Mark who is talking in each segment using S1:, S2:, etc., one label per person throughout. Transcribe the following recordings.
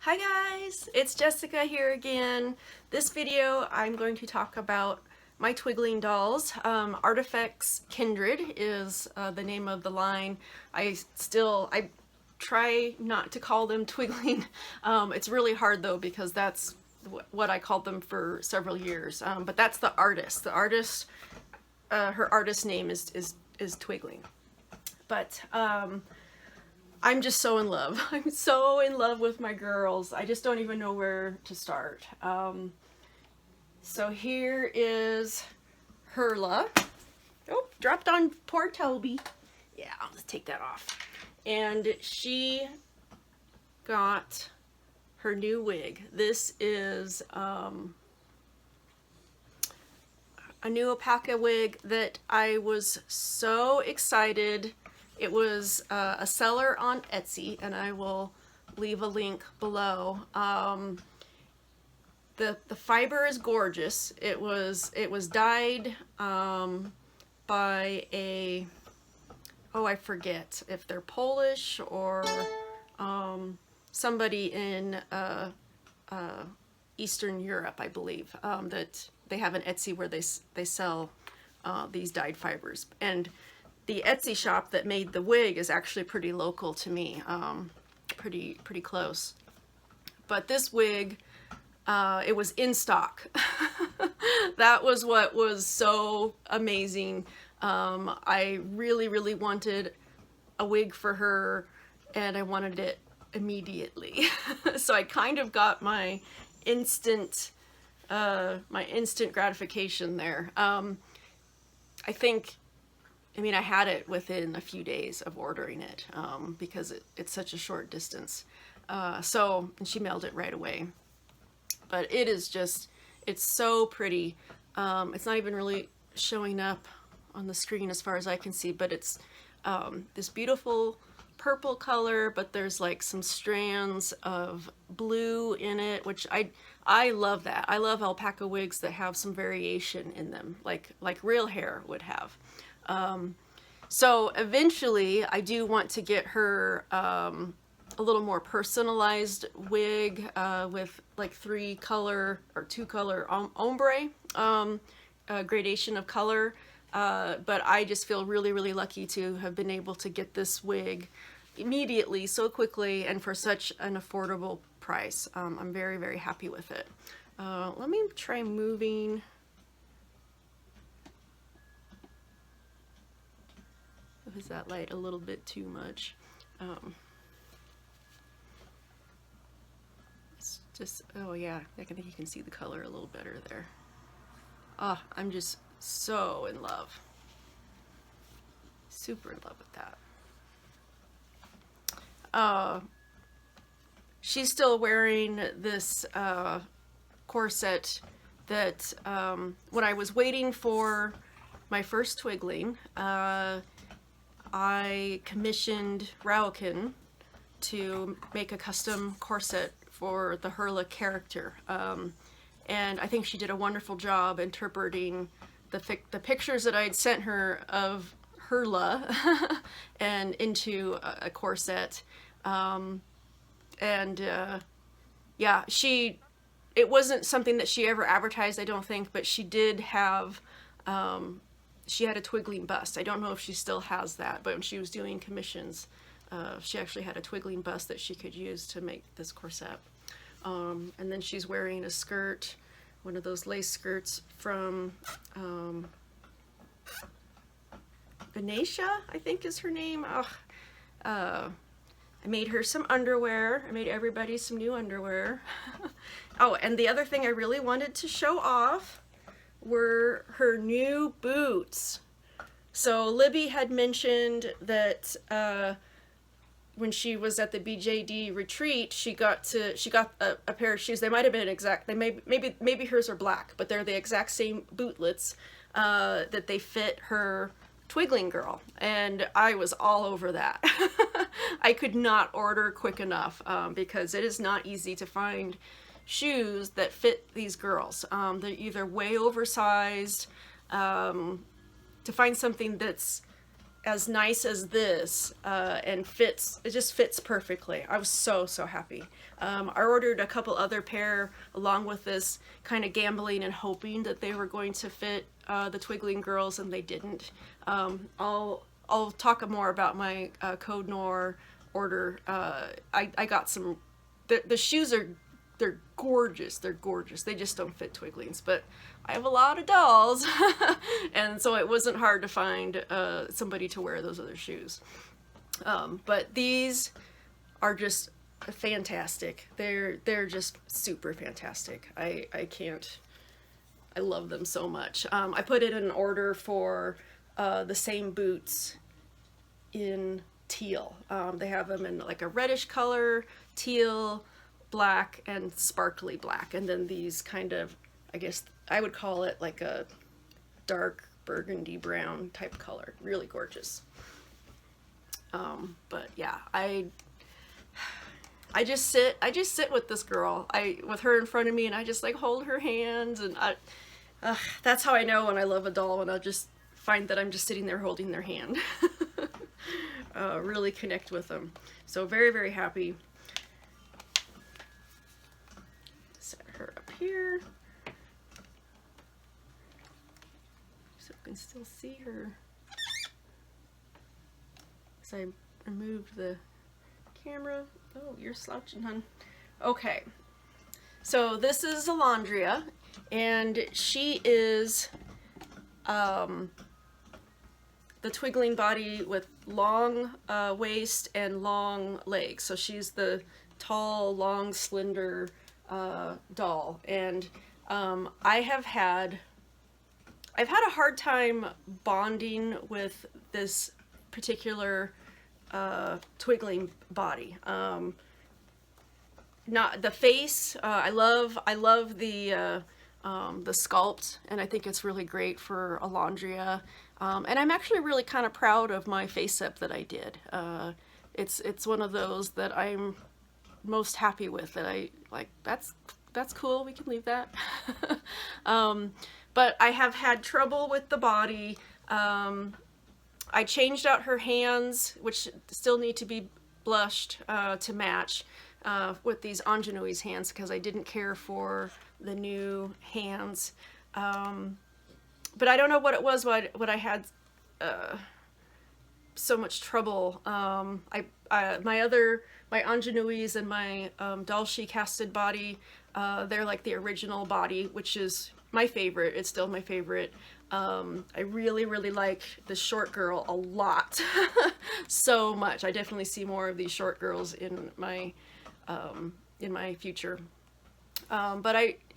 S1: Hi guys, it's Jessica here again. This video I'm going to talk about my Twigling dolls. Artifex Kindred is the name of the line. I try not to call them Twigling. It's really hard though because that's what I called them for several years. But that's the artist. The artist, her artist name is Twigling. But I'm just so in love. I'm so in love with my girls. I just don't even know where to start. So here is Herla. Oh, dropped on poor Toby. Yeah, I'll just take that off. And she got her new wig. This is a new alpaca wig that I was so excited. It was a seller on Etsy, and I will leave a link below. The fiber is gorgeous. It was dyed by a, oh, I forget if they're Polish or somebody in Eastern Europe, I believe. That they have an Etsy where they sell these dyed fibers. And the Etsy shop that made the wig is actually pretty local to me, pretty close. But this wig, it was in stock. That was what was so amazing. I really wanted a wig for her, and I wanted it immediately. So I kind of got my instant gratification there. I mean, I had it within a few days of ordering it because it's such a short distance. And she mailed it right away. But it is just, it's so pretty. It's not even really showing up on the screen as far as I can see, but it's this beautiful purple color, but there's like some strands of blue in it, which I love that. I love alpaca wigs that have some variation in them, like real hair would have. So eventually I do want to get her a little more personalized wig with like 3-color or 2-color ombre gradation of color. But I just feel really lucky to have been able to get this wig immediately, so quickly, and for such an affordable price. I'm very happy with it. Let me try moving. Is that light a little bit too much? It's just, oh yeah, I think you can see the color a little better there. Oh, I'm just so in love. Super in love with that. She's still wearing this corset that when I was waiting for my first Twigling, I commissioned Rauken to make a custom corset for the Herla character. And I think she did a wonderful job interpreting the pictures that I had sent her of Herla and into a corset. Yeah, it wasn't something that she ever advertised, I don't think, but she did have, she had a Twigling bust. I don't know if she still has that, but when she was doing commissions, she actually had a Twigling bust that she could use to make this corset. And then she's wearing a skirt, one of those lace skirts from Venetia, I think is her name. I made her some underwear. I made everybody some new underwear. Oh, and the other thing I really wanted to show off were her new boots. So Libby had mentioned that when she was at the BJD retreat, she got a pair of shoes. They might have been exact. Maybe hers are black, but they're the exact same bootlets that they fit her Twigling girl, and I was all over that. I could not order quick enough because it is not easy to find shoes that fit these girls. They're either way oversized. To find something that's as nice as this, and fits, it just fits perfectly. I was so happy. I ordered a couple other pair along with this, kind of gambling and hoping that they were going to fit the Twigling girls, and they didn't. I'll talk more about my Code Noir order. I got some, the shoes are, they're gorgeous. They're gorgeous. They just don't fit Twiglings, but I have a lot of dolls, and so it wasn't hard to find somebody to wear those other shoes. But these are just fantastic. They're just super fantastic. I can't. I love them so much. I put in an order for the same boots in teal. They have them in like a reddish color, teal, black, and sparkly black, and then these kind of, I guess I would call it like a dark burgundy brown type color. Really gorgeous. But yeah, I just sit with this girl, with her in front of me, and I just like hold her hands, and that's how I know when I love a doll, when I'll just find that I'm just sitting there holding their hand. Really connect with them. So very happy. Set her up here so I can still see her. So I moved the camera. Oh, you're slouching, hun. Okay, so this is Laundryax, and she is the Twigling body with long waist and long legs. So she's the tall, long, slender doll, and I've had a hard time bonding with this particular Twigling body. Not the face. I love the sculpt, and I think it's really great for a Laundryax. And I'm actually really kind of proud of my face up that I did. It's one of those that I'm most happy with, that I like. That's cool. We can leave that. But I have had trouble with the body. I changed out her hands, which still need to be blushed to match with these ingenui's hands, because I didn't care for the new hands. But I don't know what it was, what I had so much trouble. My ingenui's and my doll she casted body, they're like the original body, which is my favorite. It's still my favorite. I really like the short girl a lot. So much. I definitely see more of these short girls in my future. But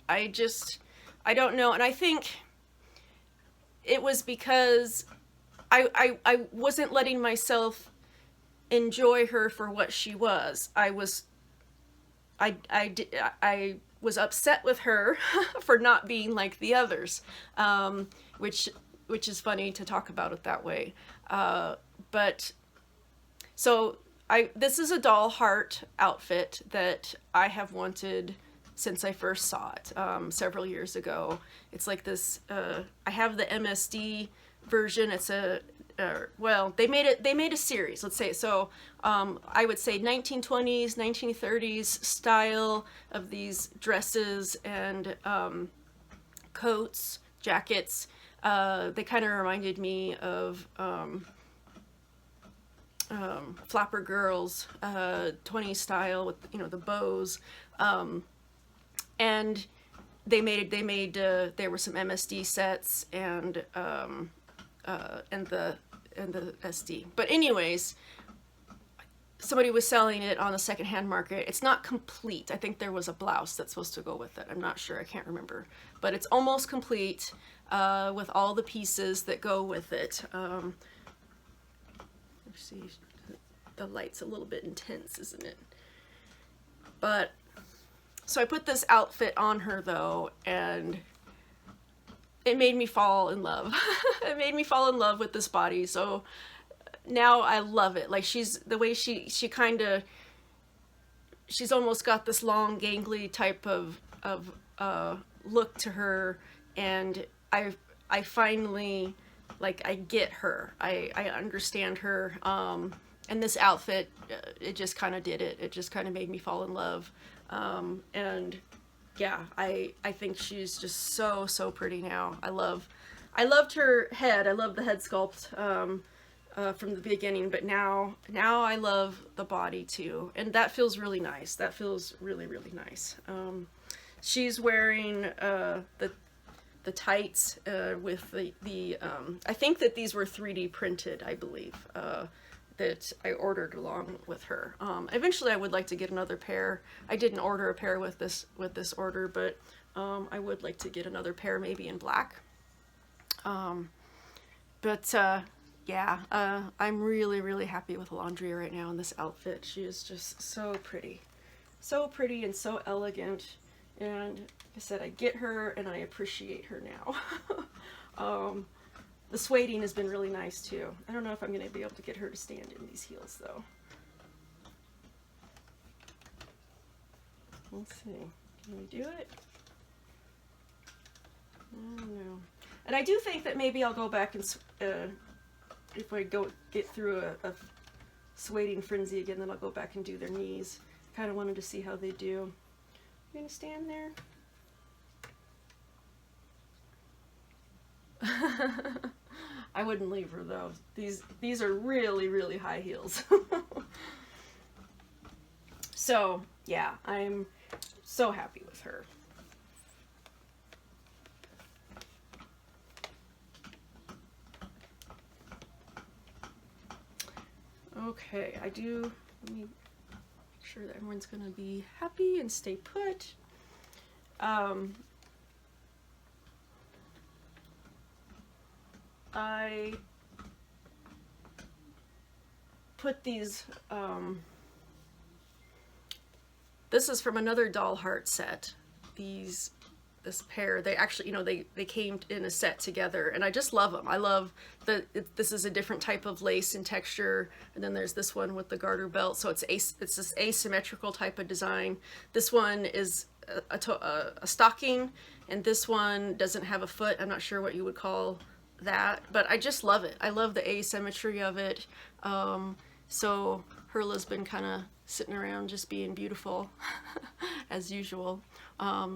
S1: I don't know, and I think it was because I wasn't letting myself enjoy her for what she was. I was upset with her for not being like the others, which is funny to talk about it that way. But so this is a doll heart outfit that I have wanted since I first saw it several years ago. It's like this. I have the MSD version. It's well, they made a series. Let's say so. I would say 1920s, 1930s style of these dresses and coats, jackets. They kind of reminded me of Flapper Girls, 20s style with the bows. And there were some MSD sets and the SD. But anyways, somebody was selling it on the secondhand market. It's not complete. I think there was a blouse that's supposed to go with it. I'm not sure. I can't remember. But it's almost complete with all the pieces that go with it. Let's see. The light's a little bit intense, isn't it? But so I put this outfit on her though, and it made me fall in love. It made me fall in love with this body. So now I love it. Like the way she she's almost got this long gangly type of look to her, and I finally like I get her. I understand her. And this outfit, it just kind of did it. It just kind of made me fall in love. And yeah, I think she's just so pretty now. I loved her head. I love the head sculpt from the beginning, but now I love the body too, and that feels really nice. That feels really nice. She's wearing the tights with the I think that these were 3D printed, I believe, that I ordered along with her. Eventually I would like to get another pair. I didn't order a pair with this order, but I would like to get another pair, maybe in black. Yeah, I'm really happy with Laundria right now in this outfit. She is just so pretty and so elegant. And like I said, I get her and I appreciate her now. The sueding has been really nice too. I don't know if I'm going to be able to get her to stand in these heels though. Let's see. Can we do it? I don't know. And I do think that maybe I'll go back and if I get through a sueding frenzy again, then I'll go back and do their knees. Kind of wanted to see how they do. You gonna stand there? I wouldn't leave her though. These are really high heels. So yeah, I'm so happy with her. Okay, let me make sure that everyone's gonna be happy and stay put. I put these, this is from another doll heart set. This pair, they actually, they came in a set together, and I just love them. I love this is a different type of lace and texture, and then there's this one with the garter belt, so it's this asymmetrical type of design. This one is a stocking, and this one doesn't have a foot. I'm not sure what you would call that, but I just love it. I love the asymmetry of it. So Herla's been kind of sitting around just being beautiful as usual.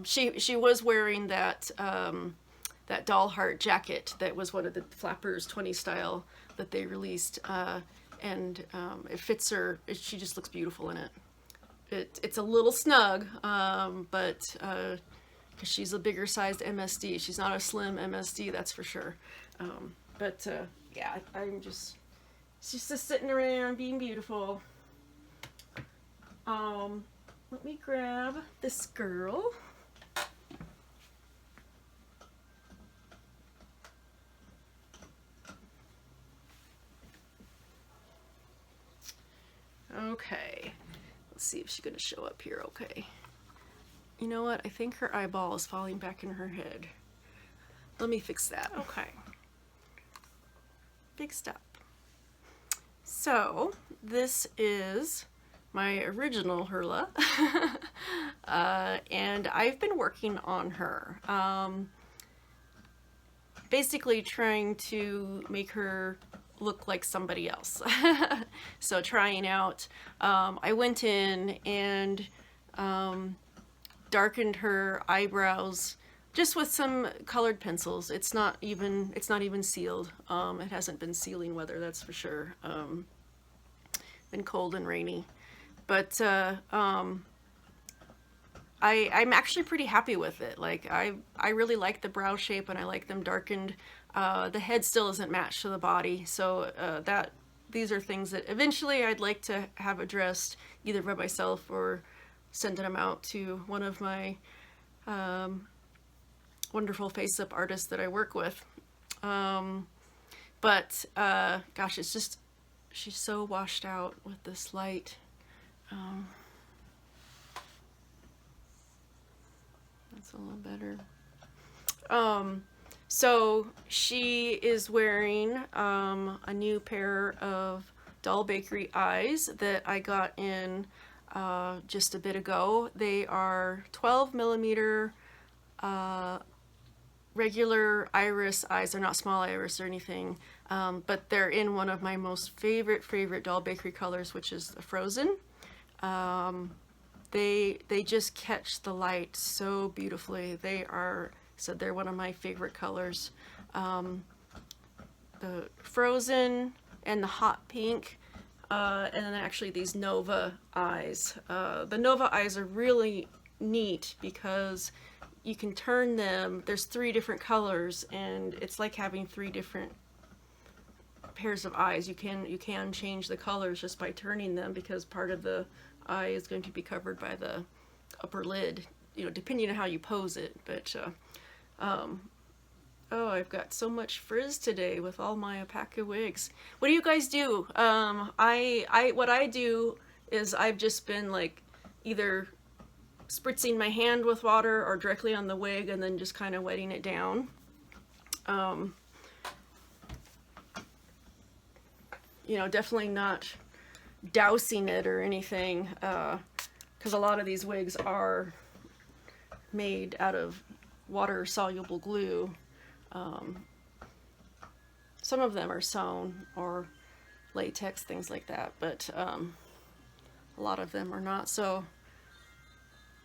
S1: She was wearing that that doll heart jacket that was one of the Flappers 20 style that they released, and it fits her. She just looks beautiful in it. It's a little snug, but because she's a bigger sized MSD, she's not a slim MSD, that's for sure. Yeah, she's just sitting around being beautiful. Let me grab this girl. Okay, let's see if she's gonna show up here okay. You know what? I think her eyeball is falling back in her head. Let me fix that. Okay. Fixed up. So, this is my original Herla, and I've been working on her. Basically trying to make her look like somebody else. So trying out, I went in and darkened her eyebrows just with some colored pencils. It's not even sealed. It hasn't been sealing weather, that's for sure. Been cold and rainy, but I'm actually pretty happy with it. Like I really like the brow shape, and I like them darkened. The head still isn't matched to the body, so these are things that eventually I'd like to have addressed either by myself or sending them out to one of my wonderful face-up artists that I work with. Gosh, it's just, she's so washed out with this light. That's a little better. So she is wearing a new pair of Doll Bakery eyes that I got in just a bit ago. They are 12 millimeter regular iris eyes. They're not small iris or anything, but they're in one of my most favorite doll bakery colors, which is the Frozen. They just catch the light so beautifully. They are, so they're one of my favorite colors. The Frozen and the hot pink, and then actually these Nova eyes. The Nova eyes are really neat because you can turn them. There's 3 different colors, and it's like having 3 different pairs of eyes. You can change the colors just by turning them, because part of the eye is going to be covered by the upper lid, you know, depending on how you pose it. But oh, I've got so much frizz today with all my alpaca wigs. What do you guys do? What I do is I've just been like either spritzing my hand with water or directly on the wig and then just kind of wetting it down. You know, definitely not dousing it or anything, because a lot of these wigs are made out of water-soluble glue. Some of them are sewn or latex, things like that, but a lot of them are not. So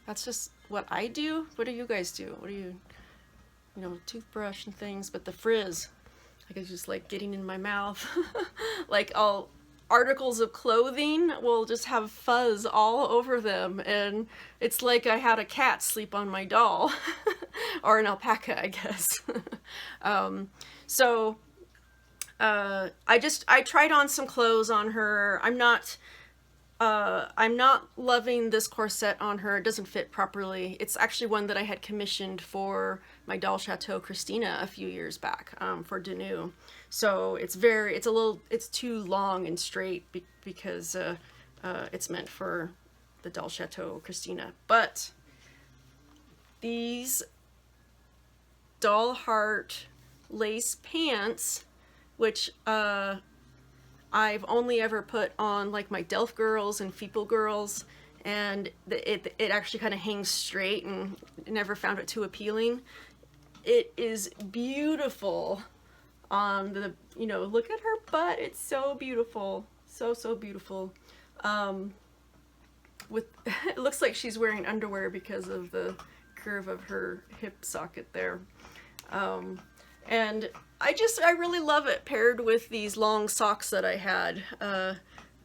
S1: that's just what I do. What do you guys do? What do you know, toothbrush and things, but the frizz, like, it's just like getting in my mouth. Like, all articles of clothing will just have fuzz all over them, and it's like I had a cat sleep on my doll. Or an alpaca, I guess. So I tried on some clothes on her. I'm not loving this corset on her. It doesn't fit properly. It's actually one that I had commissioned for my doll Chateau Christina a few years back, for Danu. So it's too long and straight because it's meant for the doll Chateau Christina. But these doll heart lace pants, which I've only ever put on like my Delft girls and Feeple girls, and it actually kind of hangs straight, and never found it too appealing. It is beautiful on the, you know, look at her butt. It's so beautiful. So beautiful. It looks like she's wearing underwear because of the curve of her hip socket there. And I really love it paired with these long socks that I had,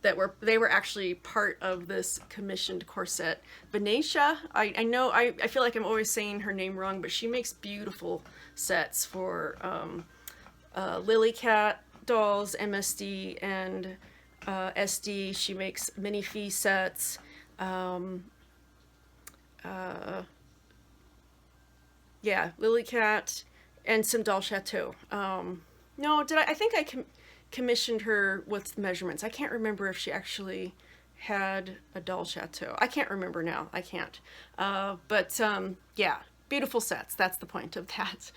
S1: they were actually part of this commissioned corset. Venetia, I know, I feel like I'm always saying her name wrong, but she makes beautiful sets for Lily Cat dolls, MSD, and SD. She makes mini fee sets. Yeah, Lily Cat and some doll Chateau. No, I think I commissioned her with measurements. I can't remember if she actually had a doll Chateau. I can't remember now. I can't. But yeah, beautiful sets. That's the point of that.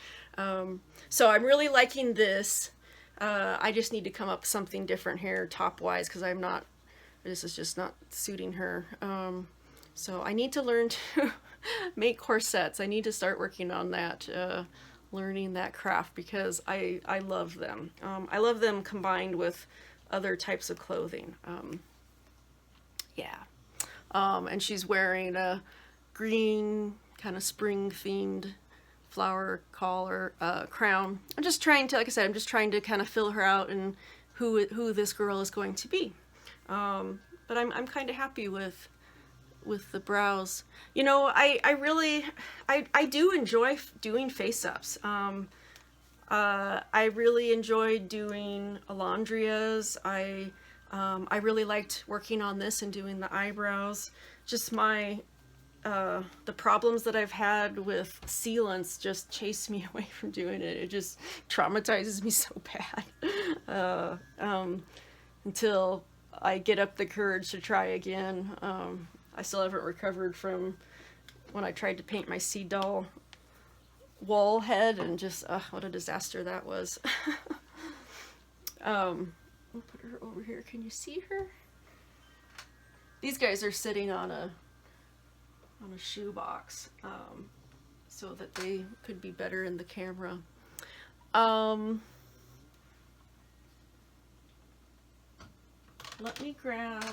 S1: So I'm really liking this. I just need to come up with something different here top-wise, because this is just not suiting her. So I need to learn to make corsets. I need to start working on that, learning that craft, because I love them. I love them combined with other types of clothing. Yeah. And she's wearing a green kind of spring themed flower collar, crown. I'm just trying to, like I said, I'm just trying to kind of fill her out and who this girl is going to be. But I'm kind of happy with the brows. You know, I do enjoy doing face-ups. I really enjoyed doing Laundrya's. I really liked working on this and doing the eyebrows. Just the problems that I've had with sealants just chase me away from doing it. It just traumatizes me so bad. Until I get up the courage to try again. I still haven't recovered from when I tried to paint my seed doll wall head, and just, what a disaster that was. I'll put her over here. Can you see her? These guys are sitting on a shoebox. so that they could be better in the camera. Let me grab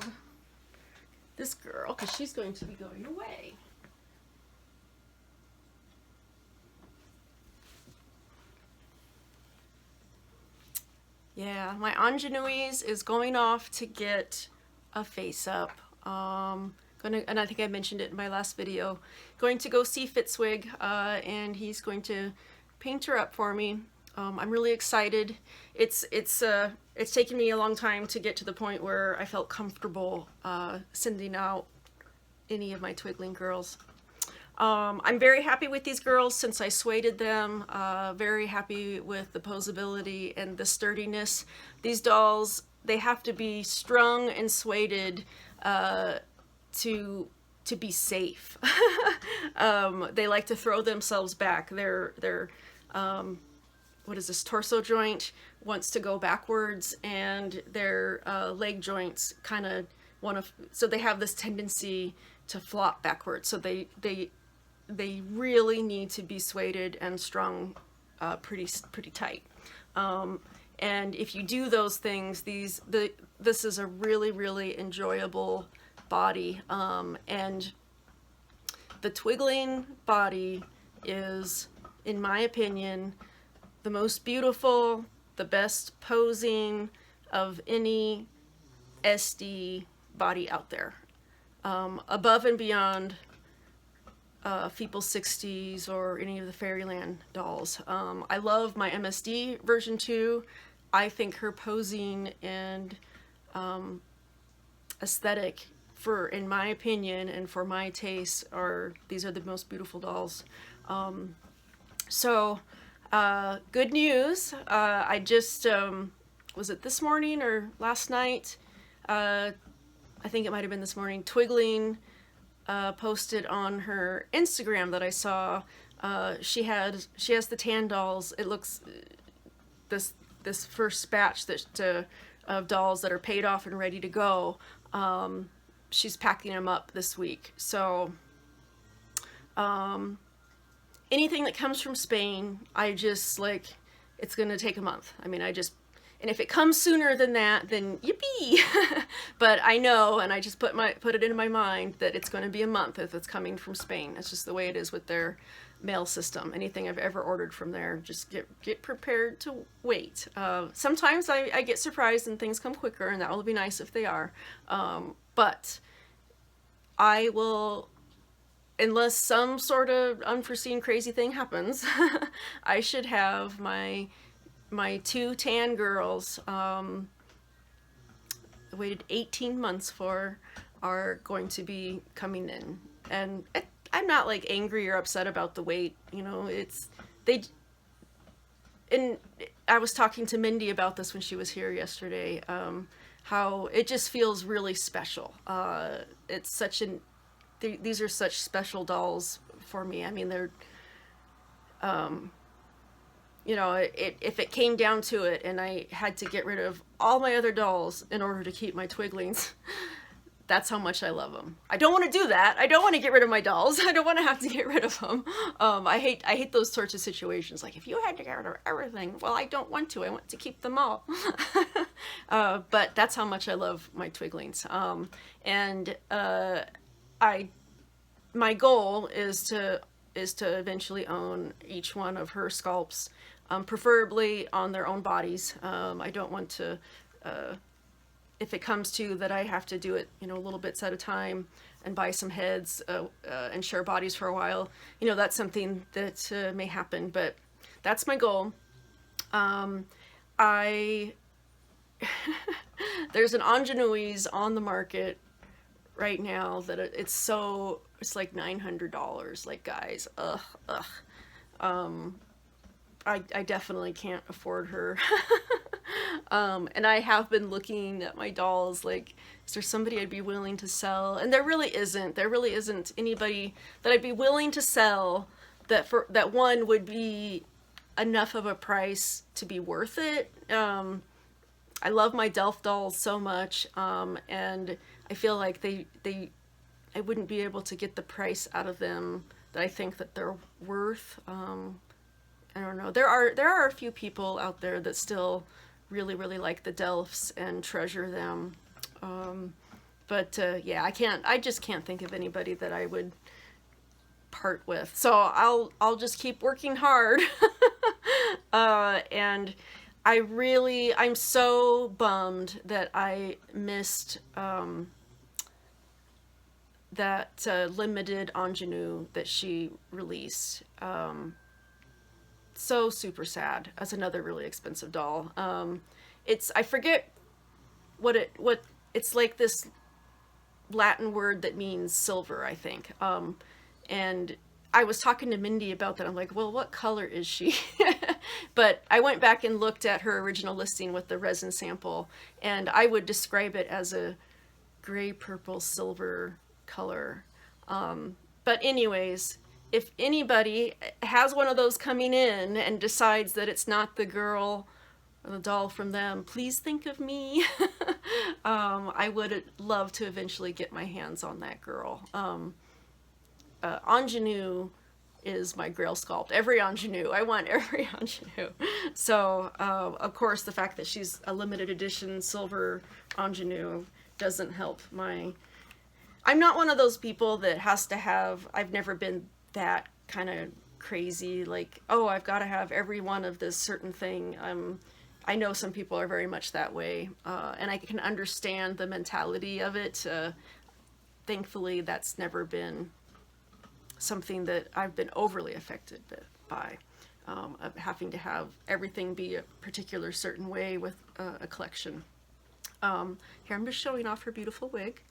S1: this girl because she's going to be going away. Yeah, my Ingenues is going off to get a face up. And I think I mentioned it in my last video. Going to go see Fitzwig, and he's going to paint her up for me. I'm really excited. It's taken me a long time to get to the point where I felt comfortable sending out any of my Twigling girls. I'm very happy with these girls since I sueded them. Very happy with the posability and the sturdiness. These dolls, they have to be strung and sueded to be safe. They like to throw themselves back. Their what is this, torso joint wants to go backwards, and their leg joints kind of want to, so they have this tendency to flop backwards. So they really need to be sueded and strung pretty tight. And if you do those things, this is a really enjoyable body. And the Twigling body is, in my opinion, the most beautiful, the best posing of any SD body out there. Above and beyond Feeple 60s or any of the Fairyland dolls. I love my MSD version 2. I think her posing and aesthetic, in my opinion and for my taste, these are the most beautiful dolls. Good news. I just, was it this morning or last night? I think it might have been this morning. Twigling posted on her Instagram that I saw. She has the tan dolls. It looks, this first batch of dolls that are paid off and ready to go. She's packing them up this week. So anything that comes from Spain, I just it's gonna take a month. I mean, and if it comes sooner than that, then yippee! But I know, and I just put it into my mind that it's going to be a month if it's coming from Spain. It's just the way it is with their mail system. Anything I've ever ordered from there, just get prepared to wait. Sometimes I get surprised and things come quicker, and that will be nice if they are. But I will, unless some sort of unforeseen crazy thing happens, I should have my 2 tan girls, waited 18 months for, are going to be coming in. And I'm not angry or upset about the wait, you know, and I was talking to Mindy about this when she was here yesterday, how it just feels really special. It's these are such special dolls for me. I mean, they're, you know, if it came down to it and I had to get rid of all my other dolls in order to keep my Twiglings, that's how much I love them. I don't want to do that. I don't want to get rid of my dolls. I don't want to have to get rid of them. I hate those sorts of situations. Like, if you had to get rid of everything, well, I don't want to. I want to keep them all. But that's how much I love my Twiglings. My goal is to eventually own each one of her sculpts, preferably on their own bodies. I don't want to, if it comes to that I have to do it, you know, little bits at a time and buy some heads and share bodies for a while, you know, that's something that may happen, but that's my goal. There's an Ingenues on the market right now that it's like $900. Like, guys, I definitely can't afford her. And I have been looking at my dolls, like, is there somebody I'd be willing to sell? And there really isn't anybody that I'd be willing to sell that one would be enough of a price to be worth it. I love my Delft dolls so much, and I feel like I wouldn't be able to get the price out of them that I think that they're worth. I don't know. There are a few people out there that still really, really like the Delphs and treasure them. But yeah, I just can't think of anybody that I would part with. So I'll just keep working hard. And I'm so bummed that I missed that limited ingenue that she released. So super sad. That's another really expensive doll. I forget what it's like, this Latin word that means silver, I think. And I was talking to Mindy about that. I'm like, well, what color is she? But I went back and looked at her original listing with the resin sample, and I would describe it as a gray, purple, silver color. But anyways, if anybody has one of those coming in and decides that it's not the girl or the doll from them, please think of me. I would love to eventually get my hands on that girl. Ingenue is my grail sculpt. Every ingenue. I want every ingenue. So, of course, the fact that she's a limited edition silver ingenue doesn't help my... I'm not one of those people that has to have... I've never been that kind of crazy, like, oh, I've got to have every one of this certain thing. I know some people are very much that way, and I can understand the mentality of it. Thankfully, that's never been something that I've been overly affected by, of having to have everything be a particular certain way with a collection. Here I'm just showing off her beautiful wig.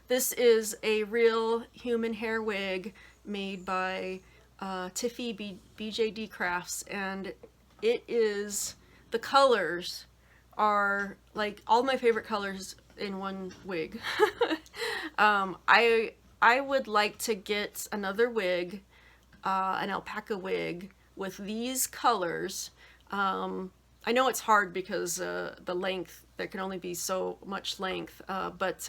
S1: This is a real human hair wig made by Tiffy BJD Crafts, and it is, the colors are like all my favorite colors in one wig. I would like to get another wig, an alpaca wig with these colors. I know it's hard because the length, there can only be so much length, but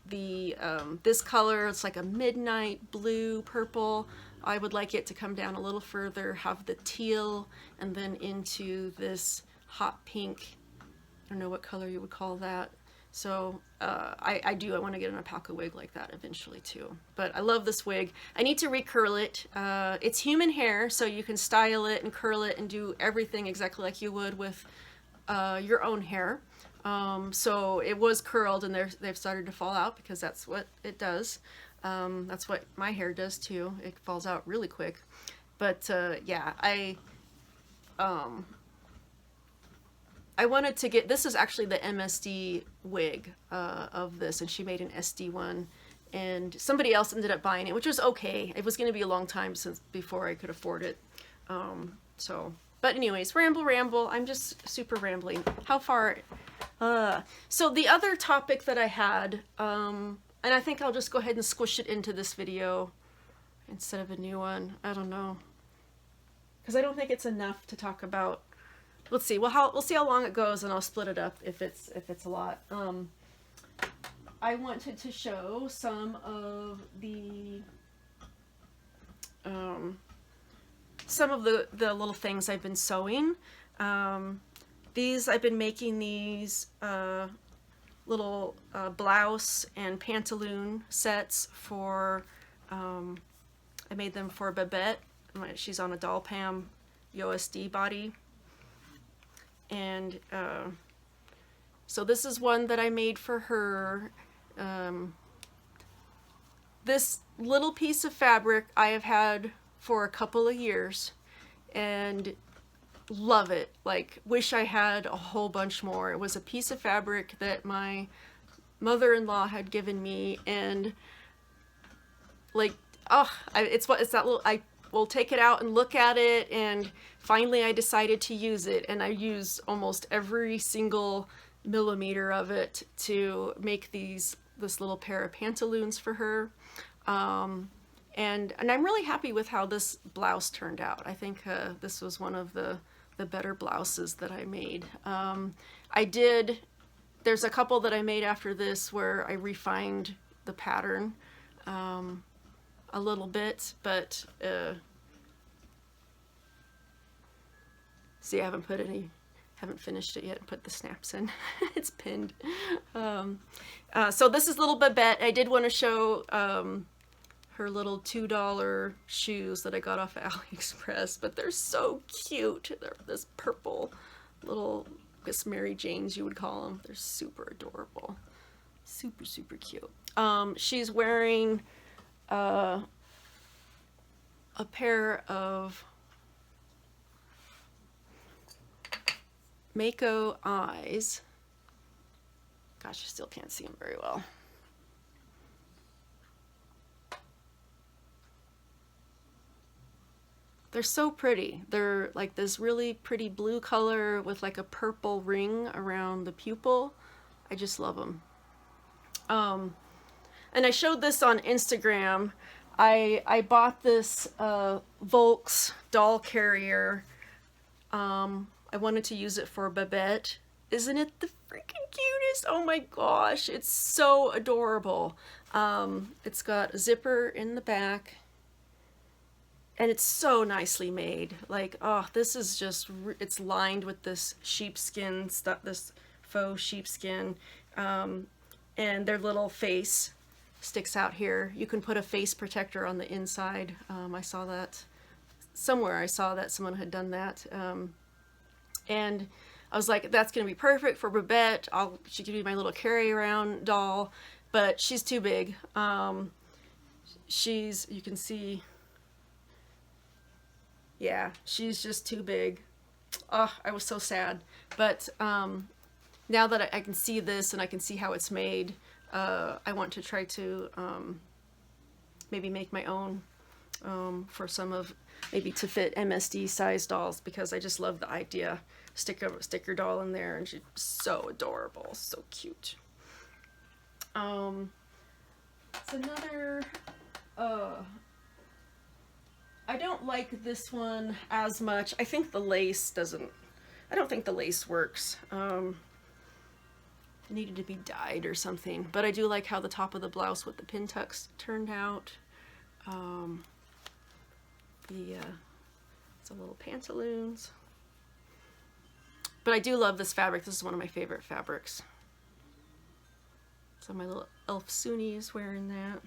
S1: this color, it's like a midnight blue purple. I would like it to come down a little further, have the teal, and then into this hot pink. I don't know what color you would call that. So I want to get an alpaca wig like that eventually too. But I love this wig. I need to recurl it. It's human hair, so you can style it and curl it and do everything exactly like you would with your own hair. So it was curled, and they've started to fall out because that's what it does. That's what my hair does too. It falls out really quick. But yeah, I wanted to get, this is actually the MSD wig of this, and she made an SD one, and somebody else ended up buying it, which was okay. It was going to be a long time before I could afford it. But anyways, ramble. I'm just super rambling. How far? So the other topic that I had, and I think I'll just go ahead and squish it into this video instead of a new one. I don't know, because I don't think it's enough to talk about. Let's see. We'll see how long it goes, and I'll split it up if it's a lot. I wanted to show some of the little things I've been sewing. I've been making these little blouse and pantaloon sets for. I made them for Babette. She's on a Doll Pam USD body. And so this is one that I made for her. This little piece of fabric I have had for a couple of years and love it. Like, wish I had a whole bunch more. It was a piece of fabric that my mother-in-law had given me, and like, it's that little, I will take it out and look at it, and finally I decided to use it, and I used almost every single millimeter of it to make this little pair of pantaloons for her. And I'm really happy with how this blouse turned out. I think this was one of the better blouses that I made. There's a couple that I made after this where I refined the pattern. a little bit, but see, I haven't finished it yet and put the snaps in. It's pinned. So this is little Babette. I did want to show her little $2 shoes that I got off of AliExpress, but they're so cute. They're this purple little, I guess Mary Janes you would call them. They're super adorable. Super, super cute. She's wearing a pair of Mako eyes. Gosh, I still can't see them very well. They're so pretty. They're like this really pretty blue color with like a purple ring around the pupil. I just love them. And I showed this on Instagram. I bought this Volks doll carrier. I wanted to use it for Babette. Isn't it the freaking cutest? Oh my gosh, it's so adorable. It's got a zipper in the back, and it's so nicely made. Like, oh, this is just, it's lined with this sheepskin stuff, this faux sheepskin, and their little face sticks out here. You can put a face protector on the inside. I saw that somewhere. I saw that someone had done that. And I was like, that's going to be perfect for Babette. She could be my little carry-around doll, but she's too big. You can see, yeah, she's just too big. Oh, I was so sad. But now that I can see this and I can see how it's made, I want to try to maybe make my own for some of, maybe to fit MSD size dolls, because I just love the idea. Stick your doll in there, and she's so adorable, so cute. It's another, I don't like this one as much. I think the lace doesn't, I don't think the lace works. It needed to be dyed or something, but I do like how the top of the blouse with the pin tucks turned out. It's a little pantaloons. But I do love this fabric. This is one of my favorite fabrics. So my little elf Suni is wearing that.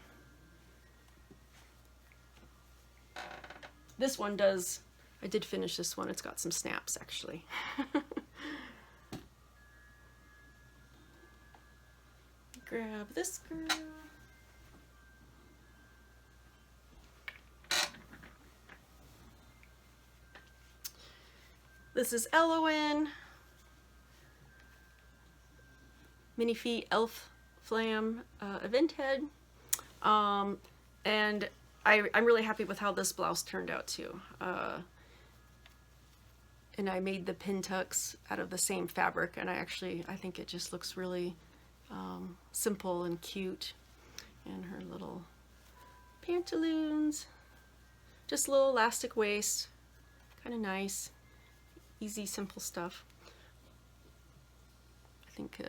S1: This one does, I did finish this one. It's got some snaps actually. Grab this girl. This is Elowen. Mini Feet Elf Flam event head. And I'm really happy with how this blouse turned out too. And I made the pin tucks out of the same fabric, and I think it just looks really simple and cute. And her little pantaloons, just a little elastic waist, kind of nice, easy, simple stuff. I think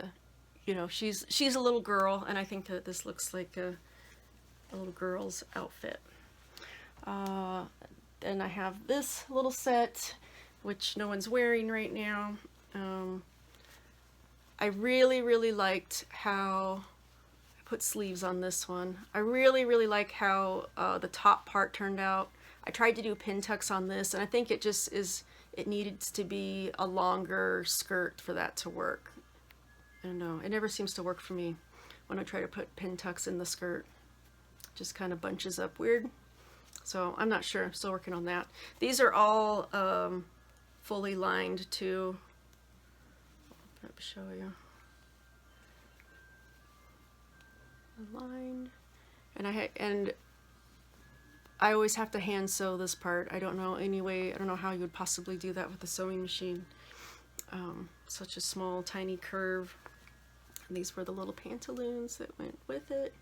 S1: you know, she's a little girl, and I think that this looks like a little girl's outfit. Then I have this little set, which no one's wearing right now. I really liked how I put sleeves on this one. I really like how the top part turned out. I tried to do pin tucks on this, and I think it just is, it needed to be a longer skirt for that to work. I don't know, it never seems to work for me when I try to put pin tucks in the skirt. It just kind of bunches up weird. So I'm not sure, I'm still working on that. These are all fully lined too. I'll show you. Lined. And I always have to hand sew this part. I don't know any way, I don't know how you would possibly do that with a sewing machine. Such a small, tiny curve. And these were the little pantaloons that went with it.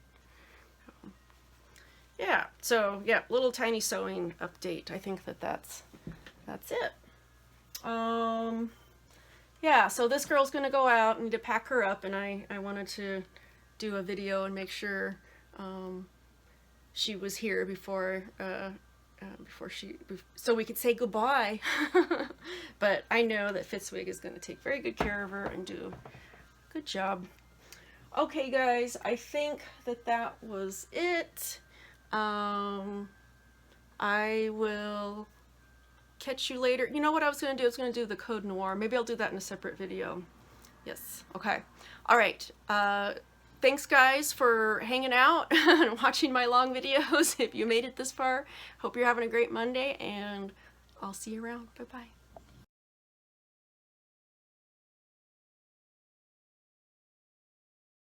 S1: Yeah, so yeah, little tiny sewing update. I think that's it. Yeah, so this girl's gonna go out. I need to pack her up, and I wanted to do a video and make sure she was here before so we could say goodbye. But I know that Fitzwig is going to take very good care of her and do a good job. Okay, guys, I think that was it. I will catch you later. You know what I was going to do? I was going to do the Code Noir. Maybe I'll do that in a separate video. Yes. Okay. All right. Thanks, guys, for hanging out and watching my long videos. If you made it this far, hope you're having a great Monday, and I'll see you around. Bye-bye.